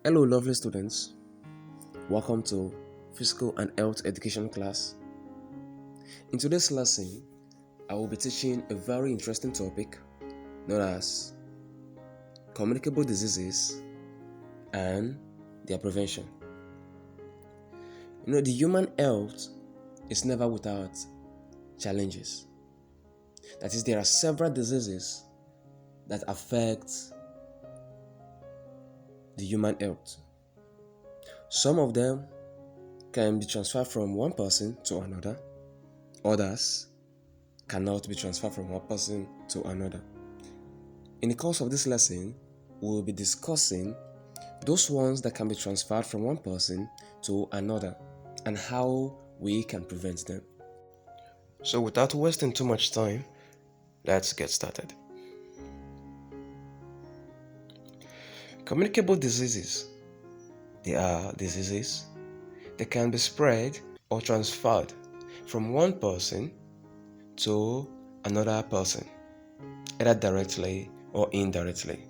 Hello lovely students, welcome to Physical and Health Education class. In today's lesson, I will be teaching a very interesting topic known as communicable diseases and their prevention. The human health is never without challenges. That is, there are several diseases that affect the human health. Some of them can be transferred from one person to another. Others cannot be transferred from one person to another. In the course of this lesson, we will be discussing those ones that can be transferred from one person to another and how we can prevent them. So without wasting too much time, let's get started. Communicable diseases. They are diseases that can be spread or transferred from one person to another person, either directly or indirectly.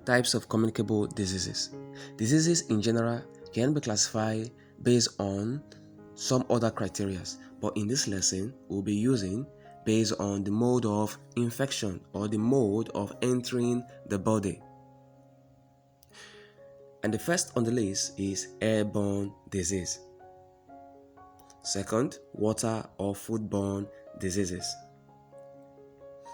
Types of communicable diseases. Diseases in general can be classified based on some other criteria, but in this lesson, we'll be using based on the mode of infection or the mode of entering the body. And the first on the list is airborne disease. Second, water or foodborne diseases.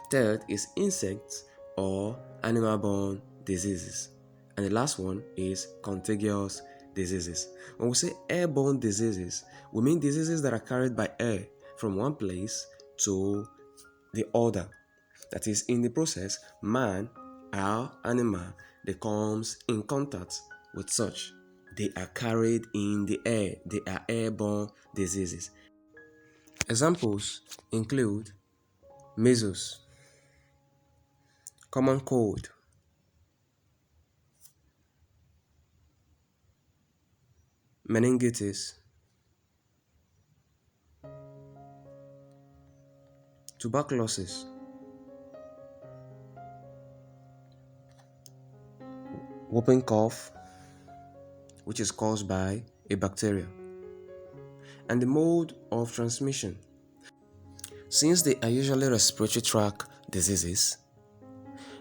Third is insects or animal-borne diseases. And the last one is contagious diseases. When we say airborne diseases, we mean diseases that are carried by air from one place to the other. That is, in the process, man or animal that comes in contact with such, they are carried in the air. They are airborne diseases. Examples include measles, common cold, meningitis, tuberculosis, whooping cough, which is caused by a bacteria, and the mode of transmission. Since they are usually respiratory tract diseases,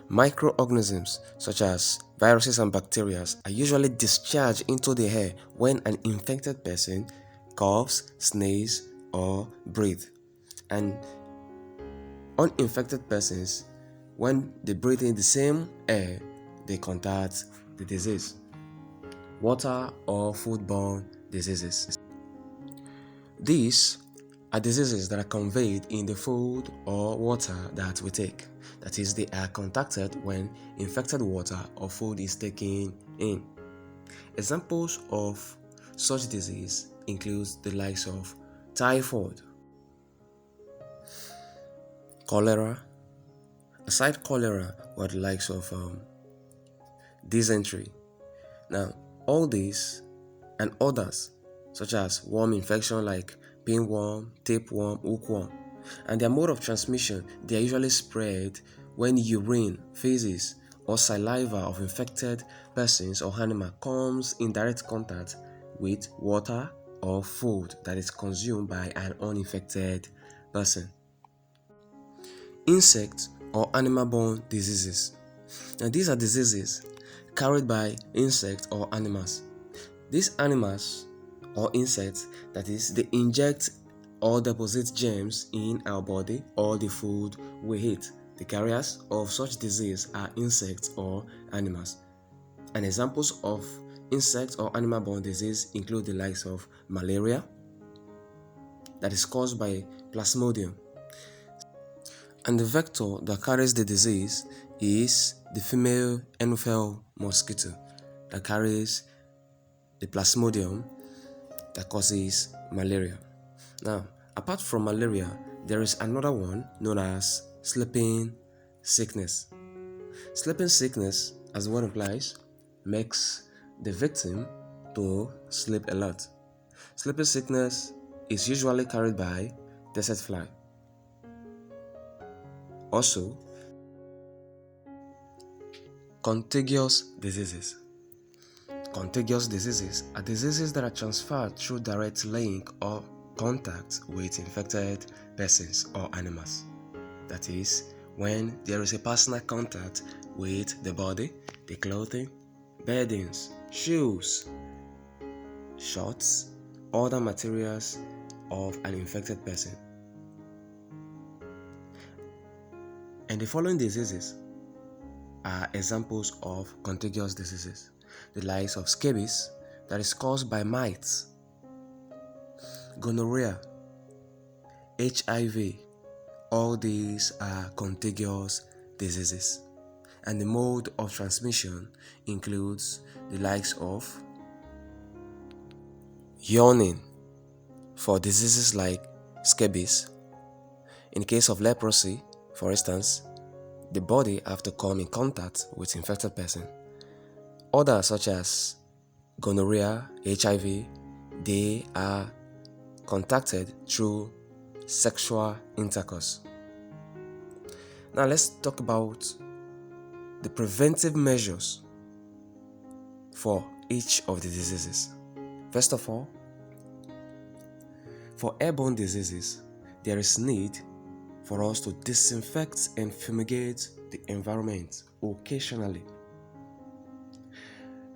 microorganisms such as viruses and bacteria are usually discharged into the air when an infected person coughs, sneezes, or breathes. And uninfected persons, when they breathe in the same air, they contact the disease. Water or foodborne diseases. These are diseases that are conveyed in the food or water that we take. That is, they are contacted when infected water or food is taken in. Examples of such disease include the likes of typhoid, cholera. Aside cholera, were the likes of dysentery. Now, all these and others, such as worm infection like pinworm, tapeworm, hookworm, and their mode of transmission, they are usually spread when urine, feces, or saliva of infected persons or animal comes in direct contact with water or food that is consumed by an uninfected person. Insect or animal-borne diseases. Now, these are diseases carried by insects or animals. These animals or insects, that is, they inject or deposit germs in our body or the food we eat. The carriers of such disease are insects or animals. And examples of insect or animal-borne disease include the likes of malaria, that is caused by Plasmodium. And the vector that carries the disease is the female Anopheles mosquito that carries the Plasmodium that causes malaria. Now, apart from malaria, there is another one known as sleeping sickness. Sleeping sickness, as the word implies, makes the victim to sleep a lot. Sleeping sickness is usually carried by desert fly. Also, Contagious diseases. Contagious diseases are diseases that are transferred through direct link or contact with infected persons or animals. That is, when there is a personal contact with the body, the clothing, beddings, shoes, shorts, other materials of an infected person. And the following diseases are examples of contagious diseases. The likes of scabies, that is caused by mites, gonorrhea, HIV, all these are contagious diseases. And the mode of transmission includes the likes of yawning for diseases like scabies. In case of leprosy, for instance, the body have to come in contact with infected person. Others such as gonorrhea, HIV, they are contacted through sexual intercourse. Now let's talk about the preventive measures for each of the diseases. First of all, for airborne diseases, there is need for us to disinfect and fumigate the environment occasionally.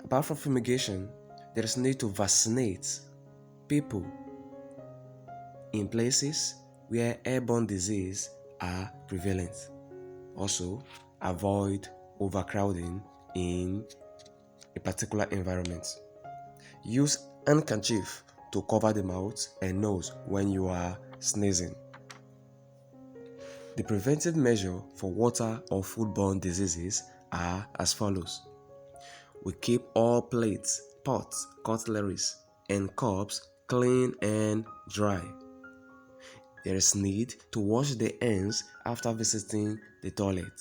Apart from fumigation, there is need to vaccinate people in places where airborne disease are prevalent. Also, avoid overcrowding in a particular environment. Use handkerchief to cover the mouth and nose when you are sneezing. The preventive measure for water or foodborne diseases are as follows. We keep all plates, pots, cutleries, and cups clean and dry. There is need to wash the hands after visiting the toilet.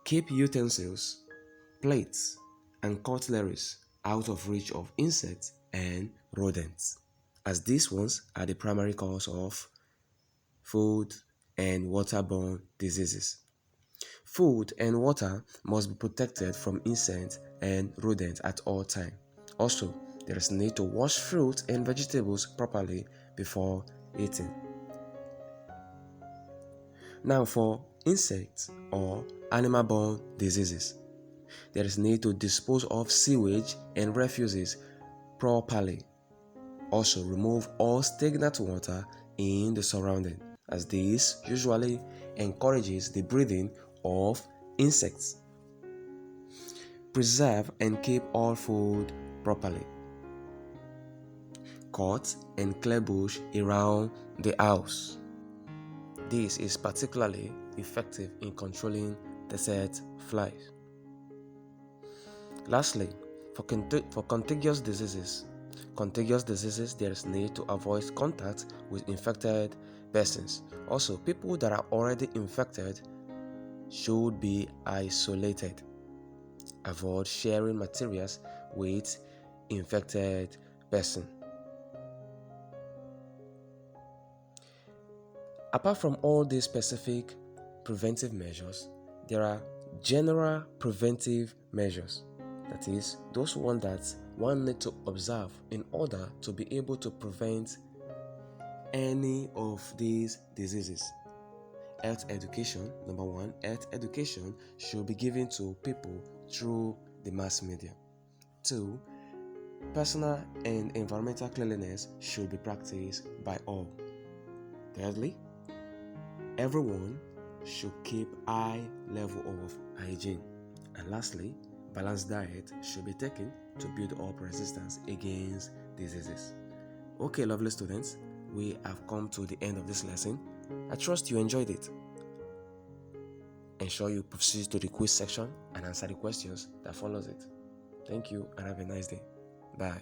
Keep utensils, plates, and cutleries out of reach of insects and rodents, as these ones are the primary cause of food and waterborne diseases. Food and water must be protected from insects and rodents at all times. Also, there is need to wash fruit and vegetables properly before eating. Now for insects or animal-borne diseases, there is need to dispose of sewage and refuses properly. Also, remove all stagnant water in the surrounding, as this usually encourages the breeding of insects. Preserve and keep all food properly. Cut and clear bush around the house. This is particularly effective in controlling desert flies. Lastly, for contagious diseases, there is need to avoid contact with infected persons. Also, people that are already infected should be isolated. Avoid sharing materials with infected person. Apart from all these specific preventive measures, there are general preventive measures. That is, those ones that one need to observe in order to be able to prevent any of these diseases. Health education, number one, health education should be given to people through the mass media. 2, personal and environmental cleanliness should be practiced by all. Thirdly, everyone should keep high level of hygiene. And lastly, balanced diet should be taken to build up resistance against diseases. Okay, lovely students, we have come to the end of this lesson. I trust you enjoyed it. Ensure you proceed to the quiz section and answer the questions that follows it. Thank you and have a nice day. Bye.